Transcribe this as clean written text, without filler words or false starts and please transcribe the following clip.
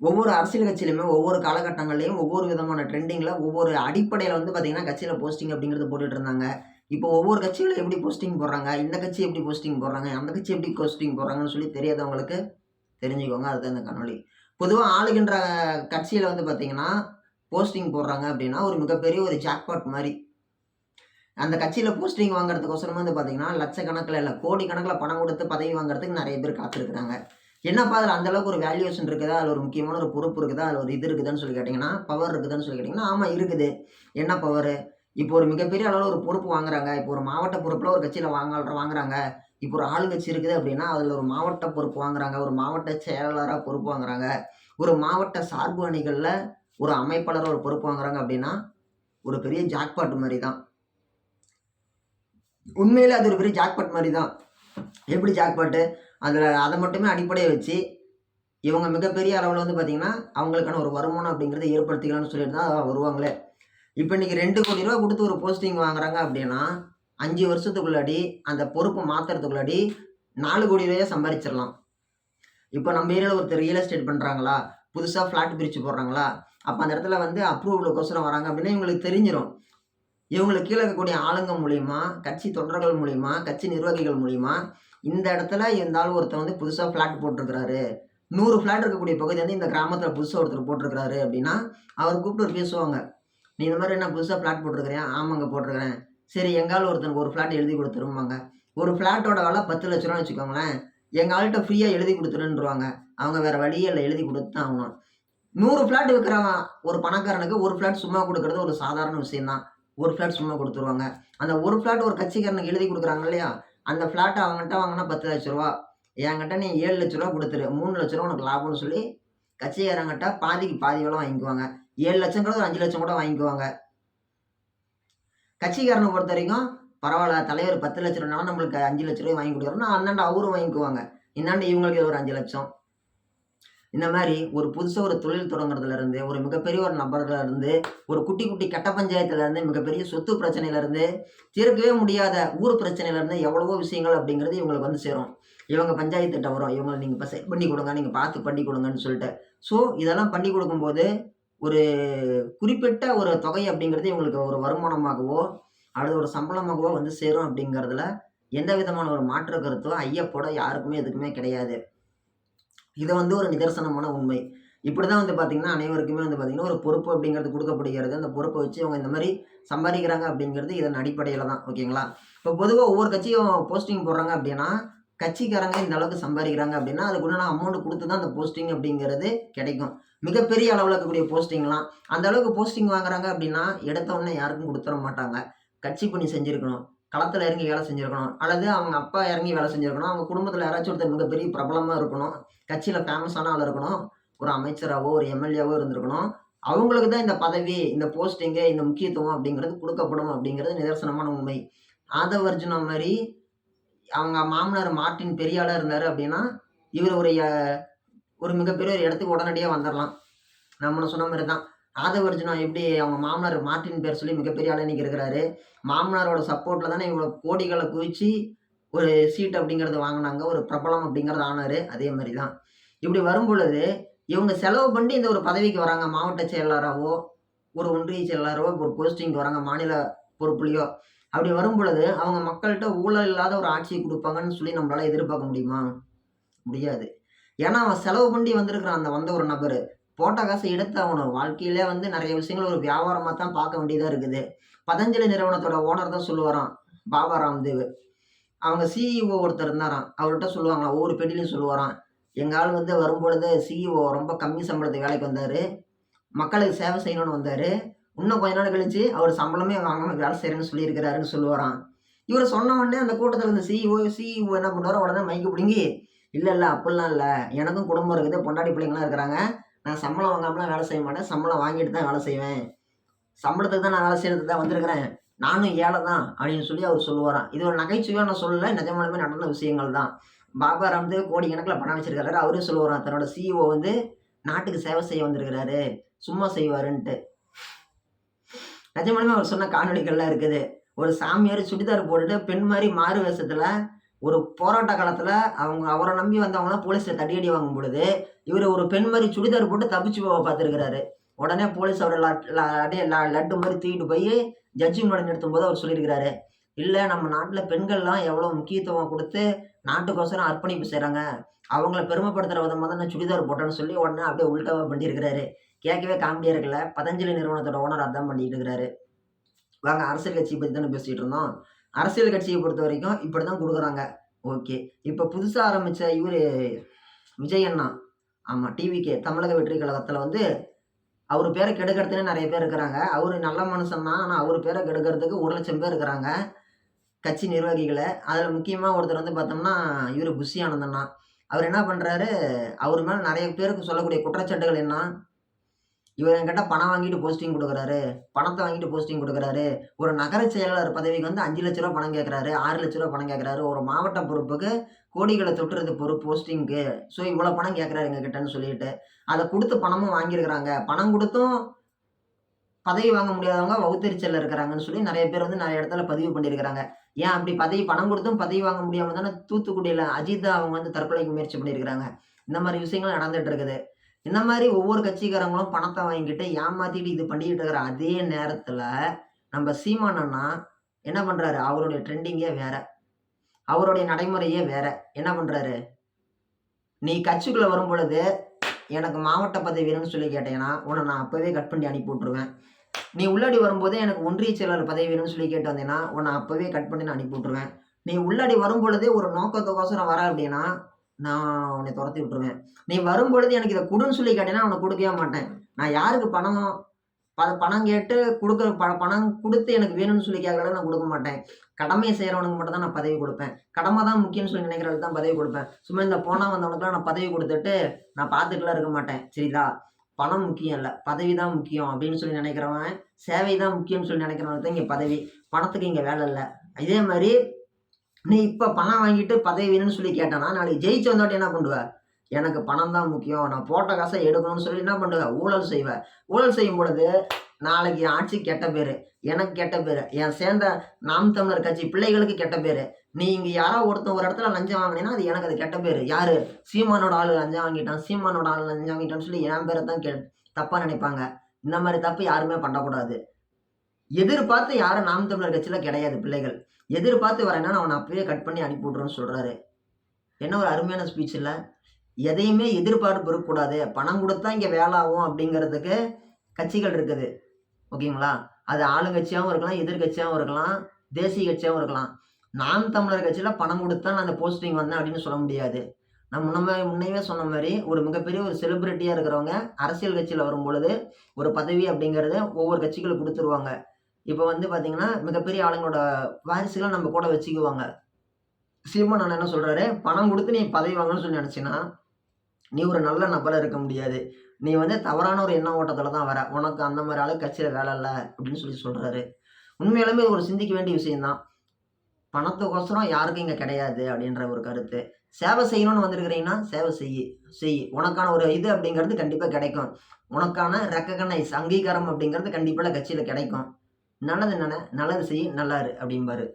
ஒவ்வொரு அரசியல் கட்சியிலுமே ஒவ்வொரு காலகட்டங்கள்லயும் ஒவ்வொரு விதமான ட்ரெண்டிங்கில ஒவ்வொரு அடிப்படையில வந்து பார்த்தீங்கன்னா, கட்சியில போஸ்டிங் அப்படிங்கிறது போட்டுட்டு இருந்தாங்க. இப்போ ஒவ்வொரு கட்சிகளும் எப்படி போஸ்டிங் போடுறாங்க, இந்த கட்சி எப்படி போஸ்டிங் போடுறாங்க, அந்த கட்சி எப்படி போஸ்டிங் போடுறாங்கன்னு சொல்லி தெரியாதவங்களுக்கு தெரிஞ்சுக்கோங்க. அதுதான் இந்த காணொளி. பொதுவா ஆளுகின்ற கட்சியில வந்து பார்த்தீங்கன்னா, போஸ்டிங் போடுறாங்க அப்படின்னா, ஒரு மிகப்பெரிய ஒரு ஜாக்பாட் மாரி. அந்த கட்சியில போஸ்டிங் வாங்குறதுக்கோசரமா வந்து பார்த்தீங்கன்னா, லட்சக்கணக்கில இல்ல கோடிக்கணக்கில பணம் குடுத்து பதவி வாங்குறதுக்கு நெறைய பேர் காத்திருக்கிறாங்க. என்னப்பா அதில அந்த அளவுக்கு ஒரு வேல்யூவேஷன் இருக்குதா? அதில ஒரு முக்கியமான ஒரு பொறுப்பு இருக்குதா? அதில ஒரு இது இருக்குதான்னு சொல்லி கேட்டீங்கன்னா, பவர் இருக்குதான்னு சொல்லி கேட்டீங்கன்னா, ஆமா இருக்குது. என்ன பவரு? இப்போ ஒரு மிகப்பெரிய அளவுல ஒரு பொறுப்பு வாங்குறாங்க. இப்போ ஒரு மாவட்ட பொறுப்புல ஒரு கட்சியில வாங்குறாங்க. இப்போ ஒரு ஆளுங்கட்சி இருக்குது அப்படின்னா, அதில ஒரு மாவட்ட பொறுப்பு வாங்குறாங்க. ஒரு மாவட்ட செயலாளரா பொறுப்பு வாங்குறாங்க. ஒரு மாவட்ட சார்பு அணிகள்ல ஒரு அமைப்பாளரா ஒரு பொறுப்பு வாங்குறாங்க அப்படின்னா, ஒரு பெரிய ஜாக்பாட் மாரி தான். உண்மையிலே அது ஒரு பெரிய ஜாக்பாட் மாரி தான். எப்படி ஜாக்பாட்டு? அதில அத மட்டுமே அடிப்படையா வச்சு, இவங்க மிகப்பெரிய அளவுல வந்து பார்த்தீங்கன்னா, அவங்களுக்கான ஒரு வருமானம் அப்படிங்கிறத ஏற்படுத்திக்கலாம்னு சொல்லிட்டு தான் வருவாங்களே. இப்ப இன்னைக்கு ரூ. 2,00,00,000 குடுத்து ஒரு போஸ்டிங் வாங்குறாங்க அப்படின்னா, 5 வருஷத்துக்குள்ளாடி அந்த பொறுப்ப மாத்துறதுக்குள்ளாடி ரூ. 4,00,00,000 சம்பாரிச்சிரலாம். இப்ப நம்ம ஏரியால ஒருத்தர் ரியல் எஸ்டேட் பண்றாங்களா? புதுசா ஃபிளாட் பிரிச்சு போடுறாங்களா? அப்ப அந்த இடத்துல வந்து அப்ரூவலுக்கோசரம் வராங்க அப்படின்னா இவங்களுக்கு தெரிஞ்சிரும். இவங்களுக்கு கீழ இருக்கக்கூடிய ஆளுங்க மூலியமா, கட்சி தொண்டர்கள் மூலியமா, கட்சி நிர்வாகிகள் மூலியமா, இந்த இடத்துல இந்த ஆள் ஒருத்தன் வந்து புதுசா ஃபிளாட் போட்டிருக்கிறாரு. 100 ஃபிளாட் இருக்கக்கூடிய பகுதி வந்து இந்த கிராமத்துல புதுசா ஒருத்தர் போட்டிருக்கிறாரு அப்படின்னா, அவர் கூப்பிட்டு பேசுவாங்க. "நீ இந்த மாரி என்ன புதுசா ஃபிளாட் போட்டிருக்கிறியா?" "ஆமாங்க போட்டிருக்கிறேன்." "சரி எங்க ஆள் ஒருத்தனுக்கு ஒரு ஃபிளாட் எழுதி குடுத்துரும்பாங்க." ஒரு ஃபிளாட்டோட விலை ரூ. 10,00,000 வச்சுக்கோங்களேன். எங்க ஆள்ட்ட ஃப்ரீயா எழுதி குடுத்துருன்ருவாங்க. அவங்க வேற வழியே இல்ல. எழுதி குடுத்து தான் ஆகணும். 100 ஃபிளாட் விக்கிறவன் ஒரு பணக்காரனுக்கு 1 ஃபிளாட் சும்மா குடுக்குறது ஒரு சாதாரண விஷயம் தான். 1 ஃபிளாட் சும்மா குடுத்துருவாங்க. அந்த 1 ஃபிளாட் ஒரு கட்சிக்காரனுக்கு எழுதி குடுக்குறாங்க இல்லையா? அந்த ஃபிளாட்ட அவன்கிட்ட வாங்குனா ரூ. 10,00,000. என்கிட்ட நீ ரூ. 7,00,000 குடுத்துரு. ரூ. 3,00,000 உனக்கு லாபம்னு சொல்லி கட்சிக்காரங்கிட்ட பாதிக்கு பாதி விலை வாங்கிக்குவாங்க. 7,00,000ங்கிறது ஒரு 5,00,000 கூட வாங்கிக்குவாங்க. கட்சிக்காரன பொறுத்தவரைக்கும் பரவால்ல தலைவர் ரூ. 10,00,000னாலும் நம்மளுக்கு ரூ. 5,00,000 வாங்கி குடுக்குறோம்னா, அந்தாண்ட அவரும் வாங்கிக்குவாங்க. இந்தாண்ட இவங்களுக்கு ஒரு 5,00,000. இந்த மாரி ஒரு புதுசா ஒரு தொழில் தொடங்குறதுலருந்து, ஒரு மிகப்பெரிய ஒரு நபர்ல இருந்து, ஒரு குட்டி குட்டி கட்ட பஞ்சாயத்துல இருந்து, மிகப்பெரிய சொத்து பிரச்சனையில இருந்து, தீர்க்கவே முடியாத ஊர் பிரச்சனையில இருந்து எவ்வளவோ விஷயங்கள் அப்படிங்கிறது இவங்களுக்கு வந்து சேரும். இவங்க பஞ்சாயத்துட்ட வரும். இவங்கள நீங்க இப்ப செட் பண்ணி குடுங்க. நீங்க பார்த்து பண்ணி குடுங்கன்னு சொல்லிட்டு. ஸோ இதெல்லாம் பண்ணி குடுக்கும்போது, ஒரு குறிப்பிட்ட ஒரு தொகை அப்படிங்கிறது இவங்களுக்கு ஒரு வருமானமாகவோ, அல்லது ஒரு சம்பளமாகவோ வந்து சேரும் அப்படிங்கிறதுல எந்த விதமான ஒரு மாற்று கருத்தோ, ஐயப்போட யாருக்குமே எதுக்குமே கிடையாது. இது வந்து ஒரு நிதர்சனமான உண்மை. இப்படிதான் வந்து பார்த்தீங்கன்னா, அனைவருக்குமே வந்து பார்த்தீங்கன்னா, ஒரு பொறுப்பு அப்படிங்கிறது குடுக்கப்படுகிறது. அந்த பொறுப்ப வச்சு அவங்க இந்த மாரி சம்பாதிக்கிறாங்க அப்படிங்கிறது இதன் அடிப்படையில தான். ஓகேங்களா? இப்போ பொதுவா ஒவ்வொரு கட்சியும் போஸ்டிங் போடுறாங்க அப்படின்னா, கட்சிக்காரங்க இந்த அளவுக்கு சம்பாதிக்கிறாங்க அப்படின்னா, அதுக்கு உண்டான அமௌண்ட் குடுத்து தான் அந்த போஸ்டிங் அப்படிங்கிறது கிடைக்கும். மிகப்பெரிய அளவுல இருக்கக்கூடிய போஸ்டிங்லாம். அந்த அளவுக்கு போஸ்டிங் வாங்குறாங்க அப்படின்னா, எடுத்த உடனே யாருக்கும் குடுத்துற மாட்டாங்க. கட்சி பணி செஞ்சிருக்கணும். களத்துல இறங்கி வேலை செஞ்சிருக்கணும். அல்லது அவங்க அப்பா இறங்கி வேலை செஞ்சிருக்கணும். அவங்க குடும்பத்துல யாராச்சும் ஒருத்தர் மிகப்பெரிய பிரபலமா இருக்கணும். கட்சியில ஃபேமஸான ஆள் இருக்கணும். ஒரு அமைச்சராவோ, ஒரு எம்.எல்.ஏவோ இருந்திருக்கணும். அவங்களுக்கு தான் இந்த பதவி, இந்த போஸ்டிங்கு, இந்த முக்கியத்துவம் அப்படிங்கிறது குடுக்கப்படும் அப்படிங்கிறது நிதர்சனமான உண்மை. ஆதவ் அர்ஜுனா மாரி அவங்க மாமனார் மார்ட்டின் பெரிய ஆளா இருந்தாரு அப்படின்னா, இவரு ஒரு மிகப்பெரிய ஒரு இடத்துக்கு உடனடியா வந்துரலாம். நான் முன்ன சொன்ன மாரி தான். ஆதவ் அர்ஜுனா எப்படி அவங்க மாமனார் மார்ட்டின் பேர் சொல்லி மிகப்பெரிய ஆளா இன்னைக்கு இருக்கிறாரு. மாமனாரோட சப்போர்ட்ல தானே இவ்வளோ கோடிகள குவிச்சு ஒரு சீட் அப்படிங்கிறது வாங்குனாங்க. ஒரு பிரபலம் அப்படிங்கிறது ஆனாரு. அதே மாரி தான். இப்படி வரும்பொழுது, இவங்க செலவு பண்ணி இந்த ஒரு பதவிக்கு வராங்க. மாவட்ட செயலாளராவோ, ஒரு ஒன்றிய செயலாளரோ, ஒரு போஸ்டிங்க்கு வராங்க. மாநில பொறுப்புலயோ. அப்படி வரும்பொழுது, அவங்க மக்கள்ட்ட ஊழல் இல்லாத ஒரு ஆட்சிய குடுப்பாங்கன்னு சொல்லி நம்மளால எதிர்பார்க்க முடியுமா? முடியாது. ஏன்னா, அவன் செலவு பண்ணி வந்திருக்கிறான் அந்த வந்த ஒரு நபரு. போட்ட காச எடுத்தாகணும். வாழ்க்கையிலே வந்து நெறைய விஷயங்கள் ஒரு வியாபாரமா தான் பார்க்க வேண்டியதா இருக்குது. பதஞ்சலி நிறுவனத்தோட ஓனர் தான் சொல்லுவாராம். பாபா ராம்தேவ். அவங்க சிஇஓ ஒருத்தர் இருந்தாராம். அவர்ட்ட சொல்லுவாங்களாம். ஒவ்வொரு பேட்டியிலயும் சொல்லுவாராம். எங்க ஆள் வந்து வரும்பொழுது சிஇஓ ரொம்ப கம்மி சம்பளத்துக்கு வேலைக்கு வந்தாரு. மக்களுக்கு சேவை செய்யணும்னு வந்தாரு. இன்னும் கொஞ்ச நாள் கழிச்சு அவர் சம்பளமே வாங்காம வேலை செய்றேன்னு சொல்லியிருக்கிறாருன்னு சொல்லுவாராம். இவரு சொன்ன உடனே அந்த கூட்டத்துல இருந்த சிஇஓ என்ன பண்ணுவாரு, உடனே மைக்க புடுங்கி, "இல்ல, இல்ல அப்படிலாம் இல்ல. எனக்கும் குடும்பம் இருக்குது. பொண்டாட்டி பிள்ளைங்கலாம் இருக்கிறாங்க. நான் சம்பளம் வாங்காமலாம் வேலை செய்ய மாட்டேன். சம்பளம் வாங்கிட்டு தான் வேலை செய்வேன். சம்பளத்துக்கு தான் நான் வேலை செய்றதுக்கு தான் வந்திருக்கிறேன். நானும் ஏழை தான்." அப்படின்னு சொல்லி அவரு சொல்லுவாராம். இது ஒரு நகைச்சுவையா நான் சொல்லல. நிஜமாலுமே நடந்த விஷயங்கள் தான். பாபா ராம்தேவ் கோடிக்கணக்குல பணம் வச்சிருக்காரு. அவரே சொல்லுவாராம். தன்னோட சிஇஓ வந்து நாட்டுக்கு சேவை செய்ய வந்திருக்கிறாரு. சும்மா செய்வாருன்ட்டு. நிஜமாலுமே அவர் சொன்ன காணொளிகள்லாம் இருக்குது. ஒரு சாமியார் சுடிதார் போட்டுட்டு பெண் மாரி மாறு வேஷத்துல ஒரு போராட்ட காலத்துல அவரை நம்பி வந்தவங்கலாம் போலீஸ்ல தடியடி வாங்கும் பொழுது, இவரு ஒரு பெண் மாரி சுடிதார் போட்டு தப்பிச்சு போக பார்த்திருக்கிறாரு. உடனே போலீஸ் அவர அப்படியே லட்டு மாரி தூக்கிட்டு போய் ஜட்ஜி முன்னாடி நிறுத்தும்போது அவர் சொல்லியிருக்கிறாரு, "இல்ல நம்ம நாட்டுல பெண்கள்லாம் எவ்வளோ முக்கியத்துவம் குடுத்து நாட்டுக்கோசரம் அர்ப்பணிப்பு செய்றாங்க. அவங்கள பெருமைப்படுத்துற விதமா தான் நான் சுடிதார் போட்டேன்னு" சொல்லி உடனே அப்படியே உல்டாவா பண்ணியிருக்கிறாரு. கேட்கவே காமெடியா இருக்குல்ல. பதஞ்சலி நிறுவனத்தோட ஓனர் அதான் பண்ணிட்டு இருக்கிறாரு. வாங்க அரசியல் கட்சிய பத்தி தானே பேசிட்டு இருந்தோம். அரசியல் கட்சிய பொறுத்தவரைக்கும் இப்படித்தான் குடுக்குறாங்க. ஓகே. இப்ப புதுசா ஆரம்பிச்ச இவரு விஜய் அண்ணா. ஆமா டிவிகே தமிழக வெற்றி கழகத்துல வந்து அவரு பேர கெடுக்கிறதுக்குன்னே நெறைய பேர் இருக்கிறாங்க. அவரு நல்ல மனுஷன் தான். ஆனா அவரு பேர கெடுக்கிறதுக்கு 1,00,000 பேர் இருக்கிறாங்க. கட்சி நிர்வாகிகள. அதுல முக்கியமா ஒருத்தர் வந்து பார்த்தோம்னா, இவரு புஷி ஆனந்த் அண்ணா. அவரு என்ன பண்றாரு, அவரு மேல நெறைய பேருக்கு சொல்லக்கூடிய குற்றச்சாட்டுகள் என்ன? இவர் என்கிட்ட பணம் வாங்கிட்டு போஸ்டிங் குடுக்குறாரு. பணத்த வாங்கிட்டு போஸ்டிங் குடுக்குறாரு. ஒரு நகர செயலாளர் பதவிக்கு வந்து ரூ. 5,00,000 பணம் கேட்கிறாரு. ரூ. 6,00,000 பணம் கேட்கிறாரு. ஒரு மாவட்ட பொறுப்புக்கு கோடிகள தொட்டுறது போஸ்டிங்க்கு. ஸோ இவ்வளோ பணம் கேட்கிறாரு எங்ககிட்டன்னு சொல்லிட்டு. அத குடுத்து பணமும் வாங்கியிருக்கிறாங்க. பணம் குடுத்தும் பதவி வாங்க முடியாதவங்க வவுத்தெரிச்சல்ல இருக்கிறாங்கன்னு சொல்லி நெறைய பேர் வந்து நெறைய இடத்துல பதிவு பண்ணியிருக்கிறாங்க. ஏன் அப்படி பணம் குடுத்தும் பதவி வாங்க முடியாம தானே தூத்துக்குடியில அஜித் அவங்க வந்து தற்கொலைக்கு முயற்சி பண்ணியிருக்கிறாங்க. இந்த மாரி விஷயங்கள் நடந்துட்டு இருக்குது. இந்த மாரி ஒவ்வொரு கட்சிக்காரங்களும் பணத்த வாங்கிட்டு ஏமாத்திட்டு இது பண்ணிக்கிட்டு இருக்கிற அதே நேரத்துல, நம்ம சீமான் அண்ணா என்ன பண்றாரு? அவருடைய ட்ரெண்டிங்கே வேற. அவருடைய நடைமுறையே வேற. என்ன பண்றாரு? நீ கட்சிக்குள்ள வரும்பொழுது, எனக்கு மாவட்ட பதவி வேணும்னு சொல்லி கேட்டீங்கன்னா, உன்ன நான் அப்பவே கட் பண்ணி அனுப்பி விட்டுருவேன். நீ உள்ளாடி வரும்போதே எனக்கு ஒன்றிய செயலாளர் பதவி வேணும்னு சொல்லி கேட்டு வந்தீன்னா, உன்ன அப்பவே கட் பண்ணி நான் அனுப்பி விட்டுருவேன். நீ உள்ளாடி வரும்பொழுதே ஒரு நோக்கத்துக்கோசரம் வர அப்படின்னா, நான் உன்னை தொரத்தி விட்டுருவேன். நீ வரும்பொழுது எனக்கு இத குடுன்னு சொல்லி கேட்டீன்னா, உனக்கு குடுக்கவே மாட்டேன். நான் யாருக்கு பணம் கேட்டு குடுக்குற பணம் குடுத்து எனக்கு வேணும்னு சொல்லி கேட்கறவங்களுக்கு நான் குடுக்க மாட்டேன். கடமைய செய்றவனுக்கு மட்டும் தான் நான் பதவி குடுப்பேன். கடமை தான் முக்கியம்னு சொல்லி நினைக்கிறவனுக்கு தான் பதவி குடுப்பேன். சும்மா இந்த போனா வந்தவனுக்குலாம் நான் பதவி குடுத்துட்டு, நான் பார்த்துட்டுலாம் இருக்க மாட்டேன். சரிதா? பணம் முக்கியம் இல்ல. பதவி தான் முக்கியம் அப்படின்னு சொல்லி நினைக்கிறவன், சேவை தான் முக்கியம்னு சொல்லி நினைக்கிறவனுக்கு தான் இங்க பதவி. பணத்துக்கு இங்க வேலை இல்ல. இதே மாரி நீ இப்ப பணம் வாங்கிட்டு பதவி வேணும்னு சொல்லி கேட்டன்னா, நாளைக்கு ஜெயிச்சு வந்தவாட்டி என்ன பண்ணுவ? எனக்கு பணம் தான் முக்கியம். நான் போட்ட காச எடுக்கணும்னு சொல்லி என்ன பண்ணுவ? ஊழல் செய்வ. ஊழல் செய்யும் பொழுது, நாளைக்கு என் ஆட்சிக்கு கெட்ட பேரு. எனக்கு கெட்ட பேரு. என் சேர்ந்த நாம் தமிழர் கட்சி பிள்ளைகளுக்கு கெட்ட பேரு. நீ இங்க யாரோ ஒருத்தன் ஒரு இடத்துல லஞ்சம் வாங்குனீன்னா, அது எனக்கு அது கெட்ட பேரு. யாரு? சீமானோட ஆளு லஞ்சம் வாங்கிட்டான். சீமானோட ஆளு லஞ்சம் வாங்கிட்டான்னு சொல்லி என் பேர தான் தப்பா நினைப்பாங்க. இந்த மாரி தப்பு யாருமே பண்ணக்கூடாது. எதிர்பார்த்து யாரும் நாம் தமிழர் கட்சியில கிடையாது பிள்ளைகள். எதிர்பார்த்து வரேன்னா, நான் அவன அப்பவே கட் பண்ணி அனுப்பி விட்டுருவேன்னு சொல்றாரு. என்ன ஒரு அருமையான ஸ்பீச் இல்ல? எதையுமே எதிர்பார்ப்பு இருக்கக்கூடாது. பணம் குடுத்தா இங்க வேலை ஆகும் அப்படிங்கிறதுக்கு கட்சிகள் இருக்குது. ஓகேங்களா? அது ஆளுங்கட்சியாவும் இருக்கலாம், எதிர்க்கட்சியாவும் இருக்கலாம், தேசிய கட்சியாவும் இருக்கலாம். நாம் தமிழர் கட்சியில பணம் குடுத்து தான் நான் அந்த போஸ்டிங் வந்தேன் அப்படின்னு சொல்ல முடியாது. நான் முன்னமே சொன்ன மாரி ஒரு மிகப்பெரிய ஒரு செலிபிரிட்டியா இருக்கிறவங்க அரசியல் கட்சியில வரும்பொழுது, ஒரு பதவி அப்படிங்கிறத ஒவ்வொரு கட்சிகளும் குடுத்துருவாங்க. இப்ப வந்து பார்த்தீங்கன்னா, மிகப்பெரிய ஆளுங்களோட வாரிசுகள நம்ம கூட வச்சுக்குவாங்க. சீமான் அண்ணன் என்ன சொல்றாரு, "பணம் குடுத்து நீ பதவி வாங்கணும்னு சொல்லி நெனச்சீன்னா, நீ ஒரு நல்ல நபரா இருக்க முடியாது. நீ வந்து தவறான ஒரு எண்ண ஓட்டத்துல தான் வர. உனக்கு அந்த மாரி ஆளு கட்சியில வேலை இல்ல." அப்படின்னு சொல்லி சொல்றாரு. உண்மையாலுமே இது ஒரு சிந்திக்க வேண்டிய விஷயம் தான். பணத்துக்கோசரம் யாருக்கும் இங்க கிடையாது அப்படின்ற ஒரு கருத்து. சேவை செய்யணும்னு வந்திருக்கிறீங்கன்னா, சேவை செய்யி. செய். உனக்கான ஒரு இது அப்படிங்கிறது கண்டிப்பா கிடைக்கும். உனக்கான அங்கீகாரம் அப்படிங்கிறது கண்டிப்பா கட்சியில கிடைக்கும். நல்லது நென, நல்லது செய், நல்லா இரு அப்படிம்பாரு.